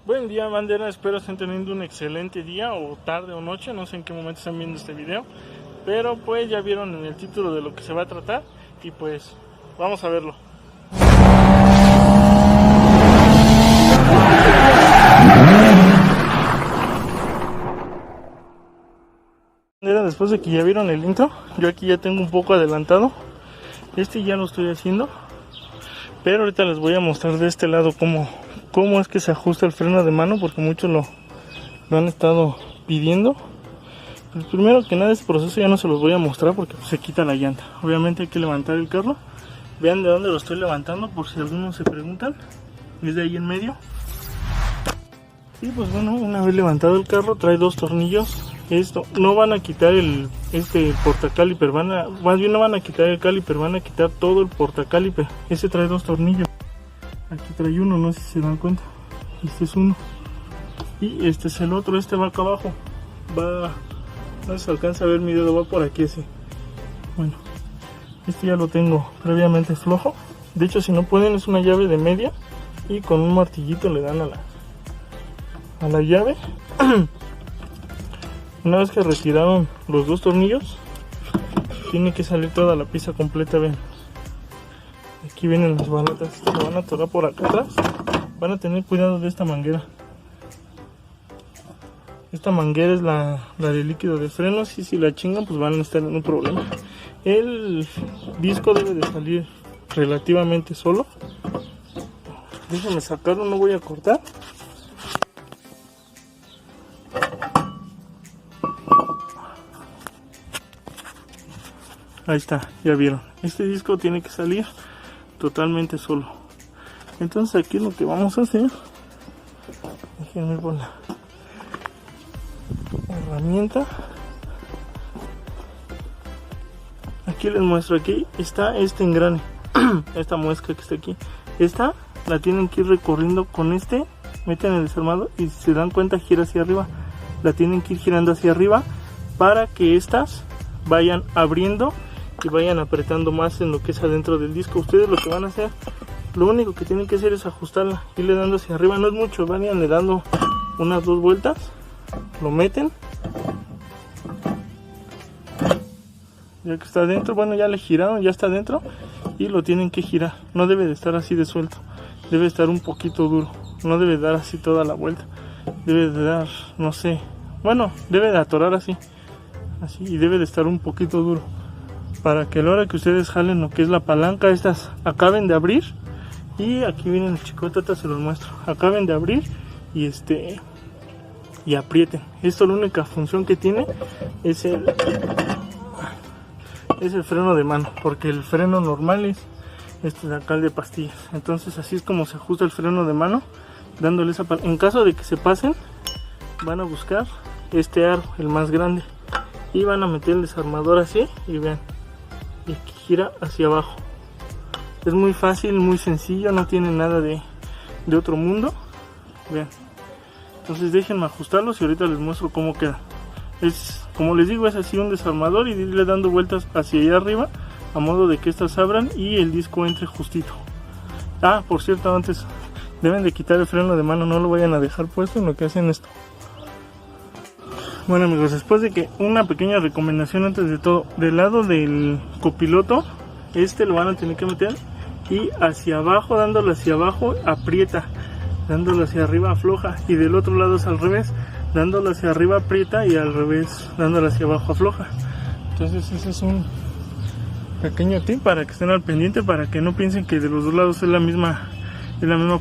Buen día, bandera, espero estén teniendo un excelente día o tarde o noche, no sé en qué momento están viendo este video, pero pues ya vieron en el título de lo que se va a tratar y pues vamos a verlo. Después de que ya vieron el intro, yo aquí ya tengo un poco adelantado, ya lo estoy haciendo, pero ahorita les voy a mostrar de este lado cómo es que se ajusta el freno de mano, porque muchos lo han estado pidiendo. Pues primero que nada, este proceso ya no se los voy a mostrar porque pues, se quita la llanta. Obviamente hay que levantar el carro. Vean de dónde lo estoy levantando por si algunos se preguntan. Es de ahí en medio. Y pues bueno, una vez levantado el carro, trae dos tornillos. Esto no van a quitar el portacáliper, más bien no van a quitar el caliper, van a quitar todo el portacáliper. Ese trae dos tornillos. Aquí trae uno, no sé si se dan cuenta. Este es uno. Y este es el otro, este va acá abajo. No se alcanza a ver mi dedo, va por aquí ese. Bueno, este ya lo tengo previamente flojo. De hecho, si no pueden, es una llave de media. Y con un martillito le dan a la llave. Una vez que retiraron los dos tornillos, tiene que salir toda la pieza completa, ven. Aquí vienen las balotas, se van a atorar por acá atrás. Van a tener cuidado de esta manguera. Esta manguera es la de líquido de frenos y si la chingan pues van a estar en un problema. El disco debe de salir relativamente solo. Déjenme sacarlo, no voy a cortar. Ahí está, ya vieron. Este disco tiene que salir totalmente solo. Entonces aquí lo que vamos a hacer, déjenme poner la herramienta. Aquí les muestro, aquí está este engrane, esta muesca que está aquí. Esta la tienen que ir recorriendo con meten el desarmador y si se dan cuenta gira hacia arriba. La tienen que ir girando hacia arriba para que estas vayan abriendo y vayan apretando más en lo que es adentro del disco. Ustedes lo que van a hacer, lo único que tienen que hacer es ajustarla, irle dando hacia arriba, no es mucho, vayanle dando unas 2 vueltas, lo meten, ya que está adentro, bueno ya le giraron, ya está adentro y lo tienen que girar, no debe de estar así de suelto, debe estar un poquito duro, no debe dar así toda la vuelta, debe de dar, no sé, bueno, debe de atorar así y debe de estar un poquito duro, para que a la hora que ustedes jalen lo que es la palanca, estas acaben de abrir. Y aquí viene el chicote, se los muestro, acaben de abrir y y aprieten. Esto la única función que tiene es el freno de mano, porque el freno normal es de acá, el de pastillas. Entonces así es como se ajusta el freno de mano, dándole esa en caso de que se pasen, van a buscar este aro, el más grande, y van a meter el desarmador así y vean, y aquí gira hacia abajo. Es muy fácil, muy sencillo, no tiene nada de otro mundo. Vean. Entonces déjenme ajustarlos y ahorita les muestro cómo queda. Es, como les digo, es así un desarmador y irle dando vueltas hacia allá arriba a modo de que estas abran y el disco entre justito. Ah, por cierto, antes deben de quitar el freno de mano, no lo vayan a dejar puesto en lo que hacen esto. Bueno amigos, después de que una pequeña recomendación antes de todo, del lado del copiloto, lo van a tener que meter y hacia abajo, dándolo hacia abajo, aprieta, dándolo hacia arriba, afloja, y del otro lado es al revés, dándolo hacia arriba, aprieta y al revés, dándolo hacia abajo, afloja. Entonces ese es un pequeño tip para que estén al pendiente, para que no piensen que de los dos lados es la misma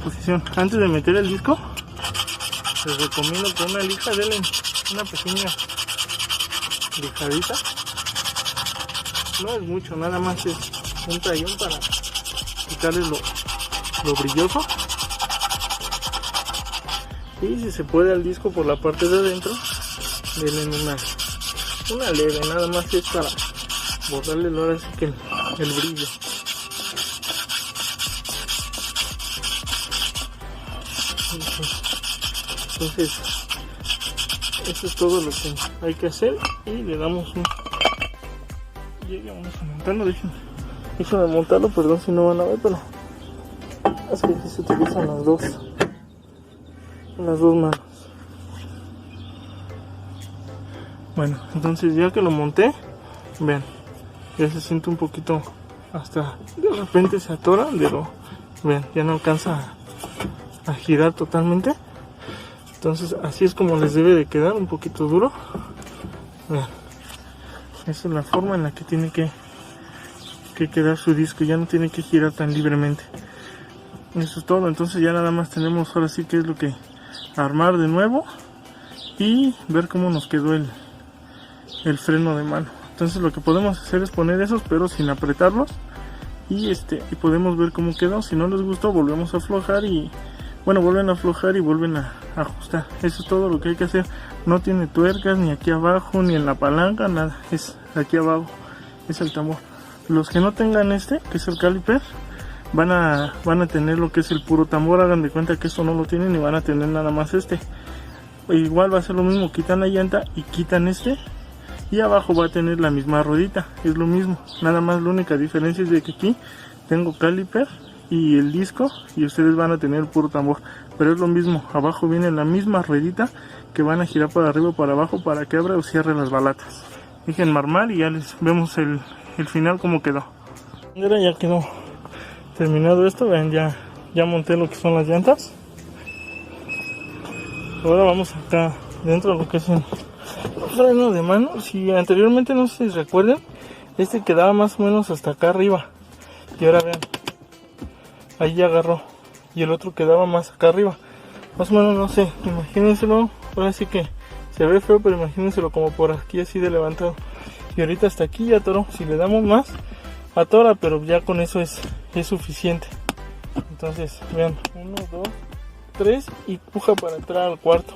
posición. Antes de meter el disco, les recomiendo con una lija, denle una pequeña lijadita, no es mucho, nada más es un tallón para quitarle lo brilloso, y si se puede al disco por la parte de adentro, denle una leve, nada más es para borrarle ahora sí que el brillo. Entonces eso es todo lo que hay que hacer y le damos vamos a montarlo, déjenme montarlo, perdón si no van a ver, pero es que aquí se utilizan las dos. las dos manos. Bueno, entonces ya que lo monté, vean, ya se siente un poquito, hasta de repente se atora, vean, ya no alcanza a girar totalmente. Entonces así es como les debe de quedar, un poquito duro. Vean, esa es la forma en la que tiene que quedar su disco, ya no tiene que girar tan libremente. Eso es todo. Entonces ya nada más tenemos ahora sí que es lo que armar de nuevo y ver cómo nos quedó el freno de mano. Entonces lo que podemos hacer es poner esos pero sin apretarlos y podemos ver cómo quedó. Si no les gustó, volvemos a aflojar y bueno, vuelven a aflojar y vuelven a ajustar. Eso es todo lo que hay que hacer. No tiene tuercas ni aquí abajo ni en la palanca, nada, es aquí abajo, es el tambor. Los que no tengan que es el caliper, van a tener lo que es el puro tambor. Hagan de cuenta que esto no lo tienen y van a tener nada más igual va a ser lo mismo, quitan la llanta y quitan y abajo va a tener la misma ruedita, es lo mismo, nada más la única diferencia es de que aquí tengo caliper y el disco y ustedes van a tener el puro tambor, pero es lo mismo, abajo viene la misma ruedita que van a girar para arriba o para abajo para que abra o cierre las balatas. Déjenme armar y ya les vemos el final como quedó. Mira, ya quedó terminado esto, vean, ya monté lo que son las llantas. Ahora vamos acá dentro de lo que es el freno de mano. Si anteriormente, no sé si recuerden, quedaba más o menos hasta acá arriba y ahora vean, ahí ya agarró y el otro quedaba más acá arriba, más o menos, no sé, imagínenselo, ahora sí que se ve feo, pero imagínenselo como por aquí así de levantado y ahorita hasta aquí ya atoró. Si le damos más, atora, pero ya con eso es suficiente. Entonces vean, 1, 2, 3 y puja para entrar al cuarto,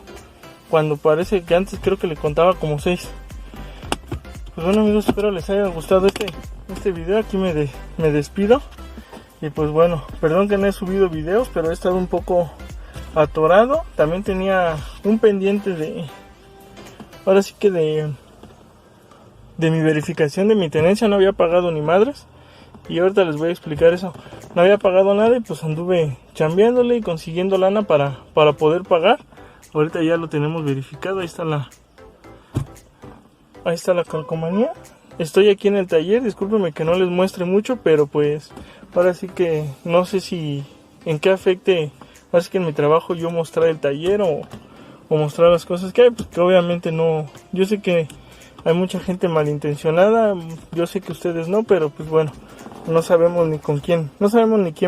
cuando parece que antes creo que le contaba como 6. Pues bueno amigos, espero les haya gustado este video. Aquí me despido y pues bueno, perdón que no he subido videos, pero he estado un poco atorado. También tenía un pendiente ahora sí que de mi verificación de mi tenencia. No había pagado ni madres y ahorita les voy a explicar eso. No había pagado nada y pues anduve chambeándole y consiguiendo lana para poder pagar. Ahorita ya lo tenemos verificado. Ahí está la calcomanía. Estoy aquí en el taller, discúlpenme que no les muestre mucho, pero pues ahora sí que no sé si en qué afecte, ahora sí que en mi trabajo yo mostrar el taller o mostrar las cosas que hay, pues que obviamente no. Yo sé que hay mucha gente malintencionada, yo sé que ustedes no, pero pues bueno, no sabemos ni quién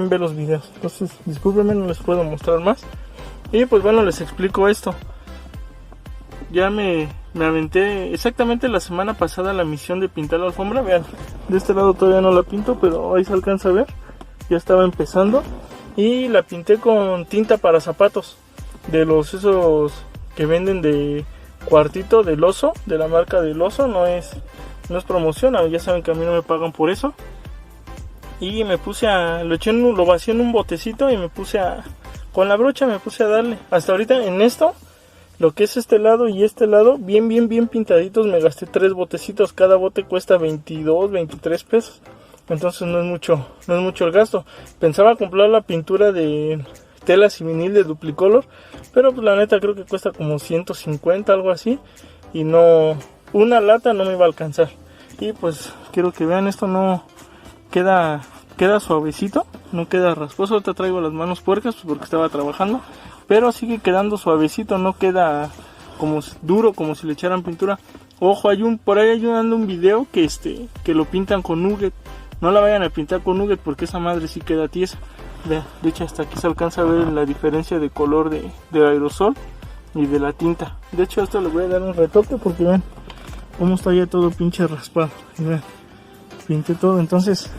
ve los videos. Entonces discúlpenme, no les puedo mostrar más. Y pues bueno, les explico esto. Ya me aventé exactamente la semana pasada la misión de pintar la alfombra. Vean, de este lado todavía no la pinto, pero ahí se alcanza a ver. Ya estaba empezando. Y la pinté con tinta para zapatos. De esos que venden de cuartito del Oso, de la marca del Oso. No es promoción, ya saben que a mí no me pagan por eso. Y me puse lo vacié en un botecito y con la brocha me puse a darle. Hasta ahorita en esto, lo que es este lado y este lado, bien pintaditos, me gasté 3 botecitos. Cada bote cuesta 22, 23 pesos. Entonces no es mucho el gasto. Pensaba comprar la pintura de tela vinil de Duplicolor, pero pues la neta creo que cuesta como 150, algo así. Y no, una lata no me iba a alcanzar. Y pues quiero que vean, esto no queda suavecito, no queda rasposo. Ahorita traigo las manos puercas pues porque estaba trabajando, pero sigue quedando suavecito, no queda como duro, como si le echaran pintura. Ojo, por ahí ayudando un video que lo pintan con nugget. No la vayan a pintar con nugget porque esa madre sí queda tiesa. Vean, de hecho hasta aquí se alcanza a ver la diferencia de color de aerosol y de la tinta. De hecho a esto le voy a dar un retoque porque vean cómo está ya todo pinche raspado. Y vean, pinté todo. Entonces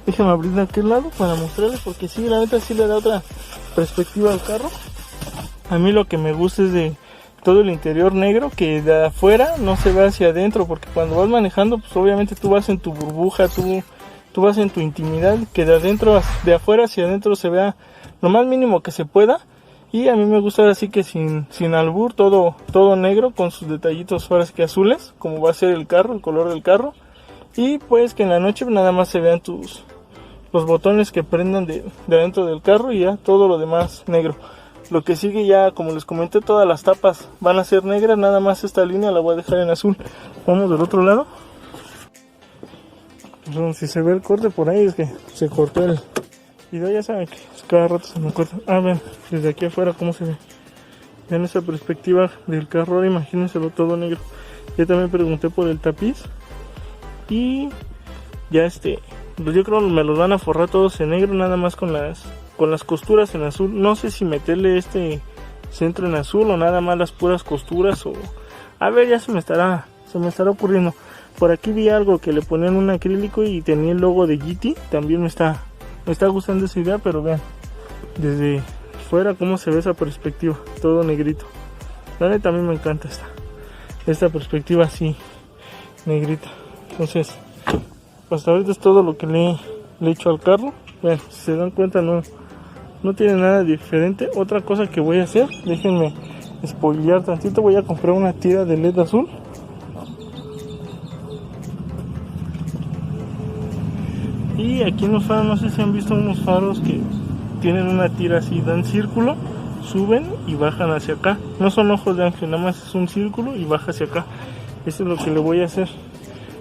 déjenme abrir de aquel lado para mostrarles, porque sí, la neta sí le da otra perspectiva al carro. A mí lo que me gusta es de todo el interior negro, que de afuera no se ve hacia adentro, porque cuando vas manejando pues obviamente tú vas en tu burbuja, tú vas en tu intimidad, que de afuera hacia adentro se vea lo más mínimo que se pueda. Y a mí me gusta así que sin albur, todo negro con sus detallitos ahora sí que azules, como va a ser el color del carro. Y pues que en la noche nada más se vean los botones que prendan de adentro del carro y ya todo lo demás negro. Lo que sigue ya, como les comenté, todas las tapas van a ser negras, nada más esta línea la voy a dejar en azul. Vamos del otro lado. Entonces, si se ve el corte por ahí es que se cortó el video, ya saben que cada rato se me corta. Ven, desde aquí afuera cómo se ve. Vean esa perspectiva del carro, ahora imagínenselo todo negro. Yo también pregunté por el tapiz y ya pues yo creo que me los van a forrar todos en negro, nada más con las costuras en azul. No sé si meterle centro en azul o nada más las puras costuras, o a ver, ya se me estará ocurriendo. Por aquí vi algo que le ponían un acrílico y tenía el logo de GT, también me está gustando esa idea, pero vean desde fuera cómo se ve esa perspectiva, todo negrito. La neta a mí me encanta esta perspectiva así negrita. Entonces hasta ahorita es todo lo que le he hecho al carro. Vean, si se dan cuenta no tiene nada diferente. Otra cosa que voy a hacer, déjenme spoilear tantito, voy a comprar una tira de LED azul. Y aquí en los faros, no sé si han visto unos faros que tienen una tira así, dan círculo, suben y bajan hacia acá. No son ojos de ángel, nada más es un círculo y baja hacia acá. Eso es lo que le voy a hacer.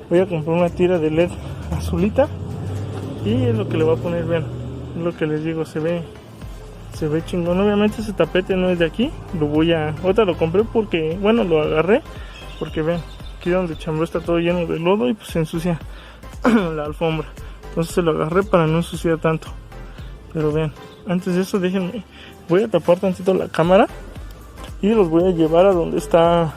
Voy a comprar una tira de LED azulita y es lo que le voy a poner. Vean, es lo que les digo, se ve chingón. Obviamente ese tapete no es de aquí, ahorita lo compré porque, bueno, lo agarré porque ven, aquí donde chambró está todo lleno de lodo y pues se ensucia la alfombra. Entonces se lo agarré para no ensuciar tanto. Pero vean, antes de eso déjenme, voy a tapar tantito la cámara y los voy a llevar a donde está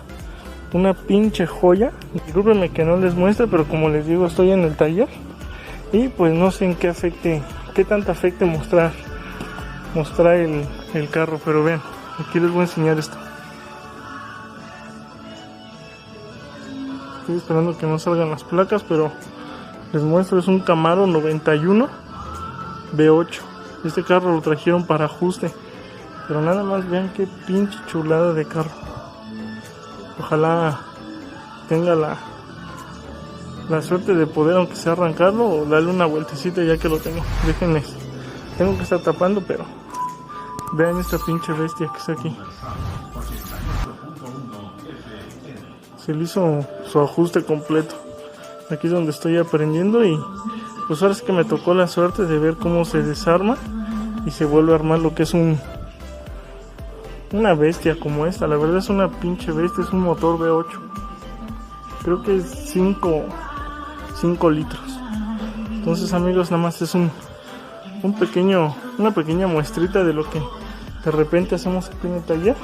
una pinche joya. Discúlpenme que no les muestre, pero como les digo, estoy en el taller y pues no sé en qué tanto afecte mostrar el carro, pero vean, aquí les voy a enseñar esto. Estoy esperando que no salgan las placas, pero les muestro, es un Camaro 91 V8. Este carro lo trajeron para ajuste, pero nada más vean qué pinche chulada de carro. Ojalá tenga la suerte de poder, aunque sea arrancarlo o darle una vueltecita ya que lo tengo. Déjenme, tengo que estar tapando, pero vean esta pinche bestia que está aquí. Se le hizo su ajuste completo. Aquí es donde estoy aprendiendo y pues ahora es que me tocó la suerte de ver cómo se desarma y se vuelve a armar lo que es una bestia como esta. La verdad es una pinche bestia, es un motor V8. Creo que es 5 litros. Entonces amigos, nada más es una pequeña muestrita de lo que de repente hacemos aquí en el taller.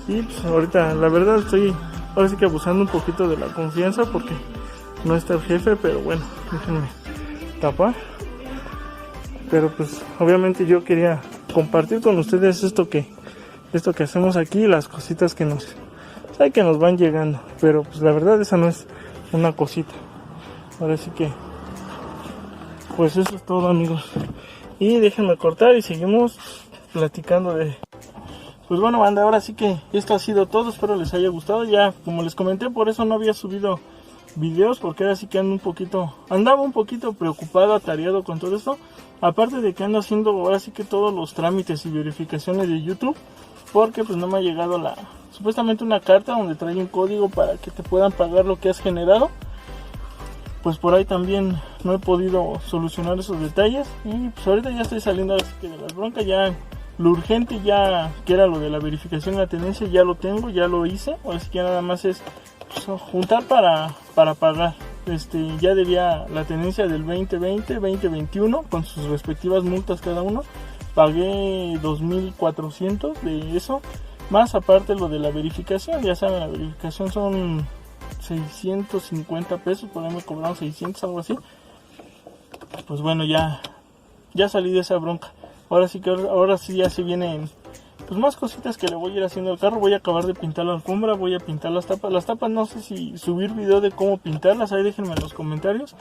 Y pues ahorita la verdad estoy ahora sí que abusando un poquito de la confianza porque no está el jefe, pero bueno, déjenme tapar. Pero pues obviamente yo quería compartir con ustedes esto que hacemos aquí, las cositas que nos van llegando. Pero pues la verdad esa no es una cosita. Ahora sí que pues eso es todo amigos. Y déjenme cortar y seguimos platicando de... Pues bueno banda, ahora sí que esto ha sido todo, espero les haya gustado. Ya como les comenté, por eso no había subido videos, porque ahora sí que andaba un poquito preocupado, atareado con todo esto. Aparte de que ando haciendo ahora sí que todos los trámites y verificaciones de YouTube, porque pues no me ha llegado supuestamente una carta donde trae un código para que te puedan pagar lo que has generado. Pues por ahí también no he podido solucionar esos detalles y pues ahorita ya estoy saliendo así que de las broncas. Ya lo urgente, ya que era lo de la verificación de la tenencia, ya lo tengo, ya lo hice. Ahora sí que nada más es pues, juntar para pagar. Ya debía la tenencia del 2020, 2021 con sus respectivas multas cada uno. Pagué 2,400 de eso, más aparte lo de la verificación. Ya saben, la verificación son 650 pesos, por ahí me cobraron 600, algo así. Pues bueno, ya salí de esa bronca. Ahora sí ya se vienen pues más cositas que le voy a ir haciendo al carro. Voy a acabar de pintar la alfombra, voy a pintar las tapas no sé si subir video de cómo pintarlas, ahí déjenme en los comentarios.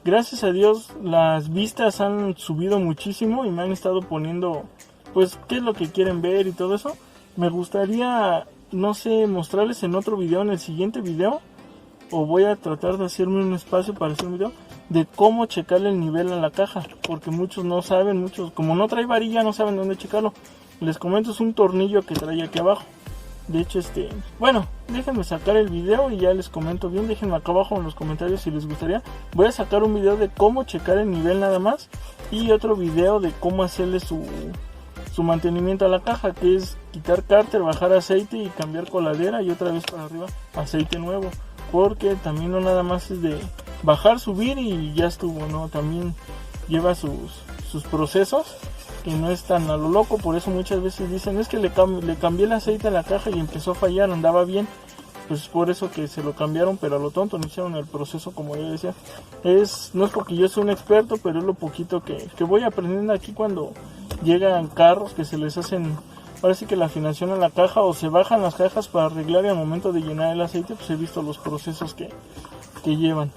Gracias a Dios las vistas han subido muchísimo y me han estado poniendo pues qué es lo que quieren ver y todo eso. Me gustaría, no sé, mostrarles en otro video, en el siguiente video, o voy a tratar de hacerme un espacio para hacer un video de cómo checarle el nivel a la caja, porque muchos no saben, como no trae varilla no saben dónde checarlo. Les comento, es un tornillo que trae aquí abajo. De hecho, bueno, déjenme sacar el video y ya les comento bien. Déjenme acá abajo en los comentarios si les gustaría. Voy a sacar un video de cómo checar el nivel nada más, y otro video de cómo hacerle su mantenimiento a la caja, que es quitar cárter, bajar aceite y cambiar coladera, y otra vez para arriba aceite nuevo, porque también no nada más es de bajar, subir y ya estuvo, no, también lleva sus procesos, que no es tan a lo loco. Por eso muchas veces dicen, es que le cambié el aceite a la caja y empezó a fallar, andaba bien. Pues por eso que se lo cambiaron, pero a lo tonto no hicieron el proceso como yo decía. No es porque yo soy un experto, pero es lo poquito que voy aprendiendo aquí cuando llegan carros que se les hacen, ahora sí que la afinación a la caja, o se bajan las cajas para arreglar, y al momento de llenar el aceite pues he visto los procesos que llevan.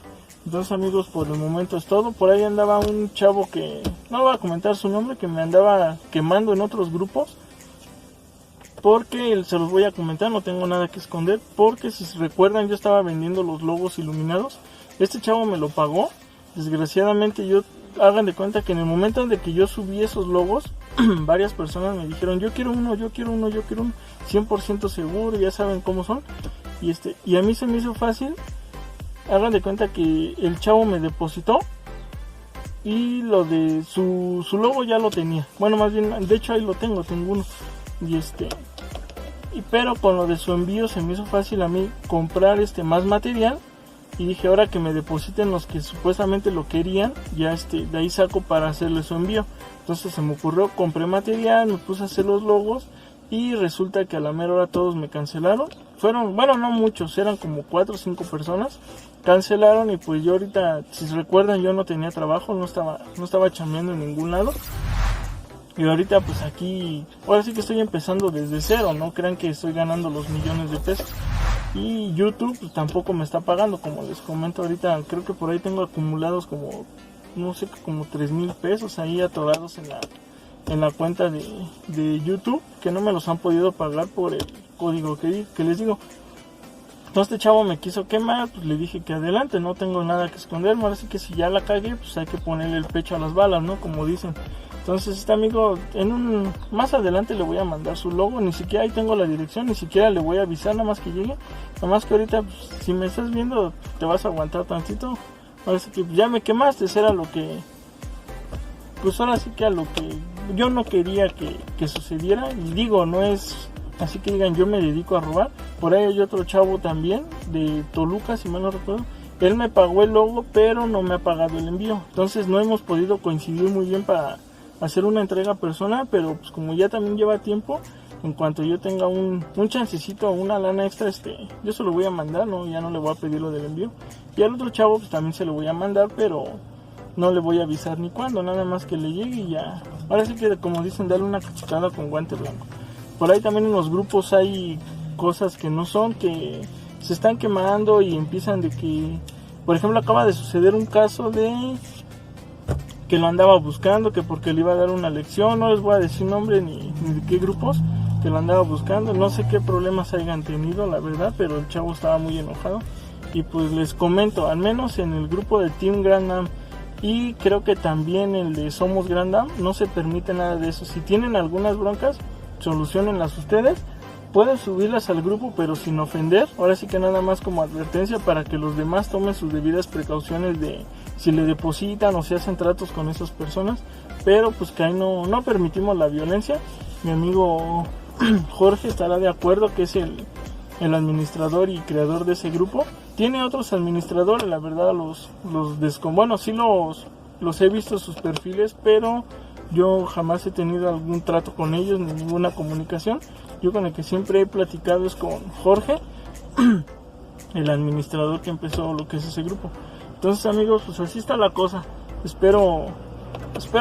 Entonces, amigos, por el momento es todo. Por ahí andaba un chavo que no voy a comentar su nombre, que me andaba quemando en otros grupos, porque se los voy a comentar, no tengo nada que esconder, porque si se recuerdan yo estaba vendiendo los logos iluminados. Este chavo me lo pagó. Desgraciadamente hagan de cuenta que en el momento en que yo subí esos logos, varias personas me dijeron, yo quiero uno, 100% seguro, ya saben cómo son. Y a mí se me hizo fácil. Hagan de cuenta que el chavo me depositó, y lo de su logo ya lo tenía. Bueno, más bien, de hecho ahí lo tengo uno. Pero con lo de su envío se me hizo fácil a mí comprar más material, y dije, ahora que me depositen los que supuestamente lo querían, ya de ahí saco para hacerle su envío. Entonces se me ocurrió, compré material, me puse a hacer los logos, y resulta que a la mera hora todos me cancelaron. Fueron, bueno, no muchos, eran como 4 o 5 personas, cancelaron. Y pues yo ahorita, si se recuerdan, yo no tenía trabajo, no estaba chambeando en ningún lado. Y ahorita pues aquí, ahora sí que estoy empezando desde cero, no crean que estoy ganando los millones de pesos. Y YouTube pues tampoco me está pagando, como les comento ahorita, creo que por ahí tengo acumulados como, no sé, como 3,000 pesos ahí atorados en la cuenta de YouTube, que no me los han podido pagar por el código que les digo. Entonces este chavo me quiso quemar, pues le dije que adelante, no tengo nada que esconderme, ahora sí que si ya la cagué, pues hay que ponerle el pecho a las balas, ¿no? Como dicen. Entonces este amigo, más adelante le voy a mandar su logo, ni siquiera ahí tengo la dirección, ni siquiera le voy a avisar, nada más que llegue. Nada más que ahorita, pues, si me estás viendo, te vas a aguantar tantito. Ahora sí que ya me quemaste, era lo que, pues ahora sí que a lo que yo no quería que sucediera. Y digo, no es así que digan yo me dedico a robar. Por ahí hay otro chavo también de Toluca, si mal no recuerdo. Él me pagó el logo, pero no me ha pagado el envío. Entonces no hemos podido coincidir muy bien para hacer una entrega personal, pero pues como ya también lleva tiempo, en cuanto yo tenga un chancecito o una lana extra, yo se lo voy a mandar, ¿no? Ya no le voy a pedir lo del envío. Y al otro chavo pues también se lo voy a mandar, pero no le voy a avisar ni cuándo, nada más que le llegue y ya. Ahora sí que, como dicen, darle una cachetada con guante blanco. Por ahí también en los grupos hay cosas que no son, que se están quemando y empiezan de que, por ejemplo, acaba de suceder un caso de que lo andaba buscando, que porque le iba a dar una lección, no les voy a decir nombre ni de qué grupos, que lo andaba buscando, no sé qué problemas hayan tenido, la verdad, pero el chavo estaba muy enojado. Y pues les comento, al menos en el grupo de Team Grand Am, y creo que también el de Somos Grand Am, no se permite nada de eso. Si tienen algunas broncas, solucionenlas ustedes, pueden subirlas al grupo, pero sin ofender. Ahora sí que nada más como advertencia para que los demás tomen sus debidas precauciones de si le depositan o si hacen tratos con esas personas, pero pues que ahí no permitimos la violencia. Mi amigo Jorge estará de acuerdo, que es el administrador y creador de ese grupo. Tiene otros administradores, la verdad bueno, sí los he visto sus perfiles, pero yo jamás he tenido algún trato con ellos ni ninguna comunicación. Yo con el que siempre he platicado es con Jorge, el administrador que empezó lo que es ese grupo. Entonces, amigos, pues así está la cosa. Espero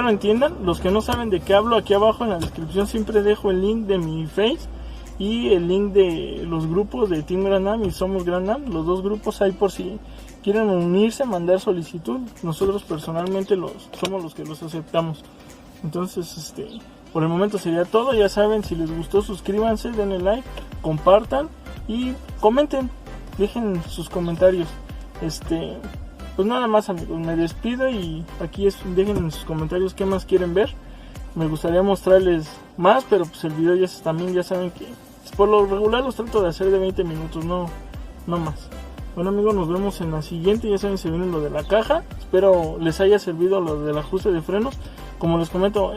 entiendan. Los que no saben de qué hablo, aquí abajo en la descripción siempre dejo el link de mi Face y el link de los grupos de Team Grand Am y Somos Grand Am. Los dos grupos ahí por si quieren unirse, mandar solicitud. Nosotros personalmente somos los que los aceptamos. Entonces, por el momento sería todo. Ya saben, si les gustó, suscríbanse, denle like, compartan y comenten, dejen sus comentarios. Pues nada más, amigos, me despido y aquí dejen en sus comentarios qué más quieren ver. Me gustaría mostrarles más, pero pues el video también ya saben que por lo regular los trato de hacer de 20 minutos, no más. Bueno amigos, nos vemos en la siguiente. Ya saben, se viene lo de la caja. Espero les haya servido lo del ajuste de frenos. Como les comento,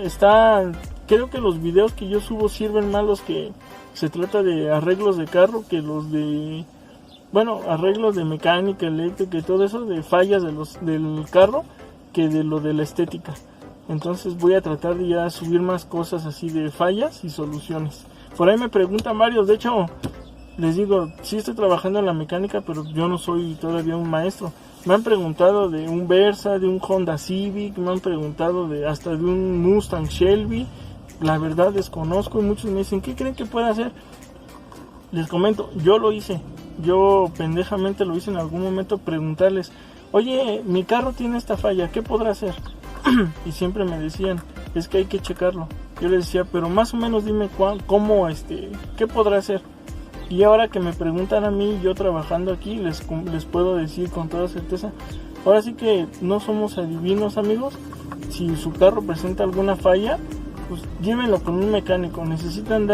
creo que los videos que yo subo sirven más los que se trata de arreglos de carro que los de, bueno, arreglos de mecánica, eléctrica y todo eso, de fallas del carro, que de lo de la estética. Entonces voy a tratar de ya subir más cosas así de fallas y soluciones. Por ahí me preguntan varios, de hecho les digo, sí estoy trabajando en la mecánica, pero yo no soy todavía un maestro. Me han preguntado de un Versa, de un Honda Civic, me han preguntado hasta de un Mustang Shelby. La verdad desconozco y muchos me dicen, ¿qué creen que pueda hacer? Les comento, yo lo hice. Yo pendejamente lo hice en algún momento, preguntarles, oye, mi carro tiene esta falla, ¿qué podrá hacer? Y siempre me decían, es que hay que checarlo. Yo les decía, pero más o menos dime cómo, qué podrá hacer. Y ahora que me preguntan a mí, yo trabajando aquí, les puedo decir con toda certeza, ahora sí que no somos adivinos amigos. Si su carro presenta alguna falla, pues llévenlo con un mecánico. Necesitan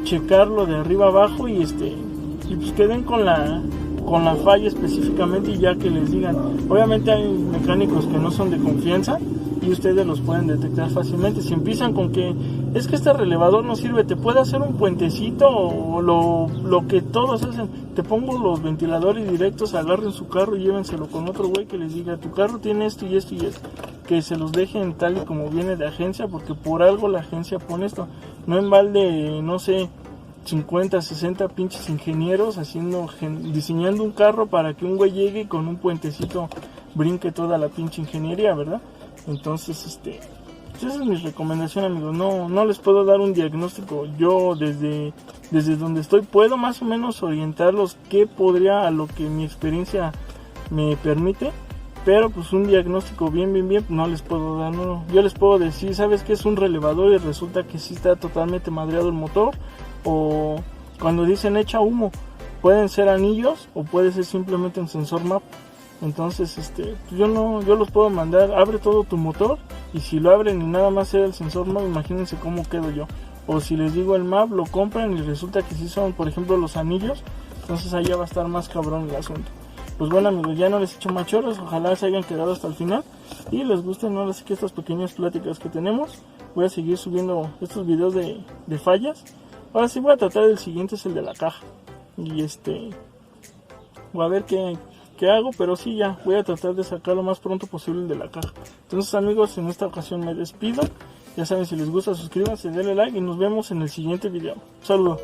checarlo de arriba abajo y pues queden con la falla específicamente y ya que les digan. Obviamente hay mecánicos que no son de confianza y ustedes los pueden detectar fácilmente. Si empiezan con que es que este relevador no sirve, te puede hacer un puentecito o lo que todos hacen, te pongo los ventiladores directos, agarren su carro y llévenselo con otro güey que les diga, tu carro tiene esto y esto y esto, que se los dejen tal y como viene de agencia, porque por algo la agencia pone esto, no en balde, no sé, 50, 60 pinches ingenieros diseñando un carro para que un güey llegue y con un puentecito brinque toda la pinche ingeniería, ¿verdad? Entonces, esa es mi recomendación amigos, no les puedo dar un diagnóstico, yo desde donde estoy puedo más o menos orientarlos qué podría, a lo que mi experiencia me permite, pero pues un diagnóstico bien no les puedo dar, no. Yo les puedo decir, ¿sabes qué es un relevador? Y resulta que sí está totalmente madreado el motor, o cuando dicen echa humo, pueden ser anillos o puede ser simplemente un sensor MAP. Entonces yo los puedo mandar, abre todo tu motor, y si lo abren y nada más sea el sensor MAP, imagínense cómo quedo yo. O si les digo el MAP, lo compran y resulta que sí son, por ejemplo, los anillos, entonces allá va a estar más cabrón el asunto. Pues bueno amigos, ya no les echo más chorros, ojalá se hayan quedado hasta el final y les gusten, ¿no? Así que estas pequeñas pláticas que tenemos, voy a seguir subiendo estos videos de fallas. Ahora sí voy a tratar el siguiente, es el de la caja, y voy a ver qué hago, pero sí, ya voy a tratar de sacar lo más pronto posible el de la caja. Entonces amigos, en esta ocasión me despido. Ya saben, si les gusta suscríbanse, denle like y nos vemos en el siguiente video. Saludos.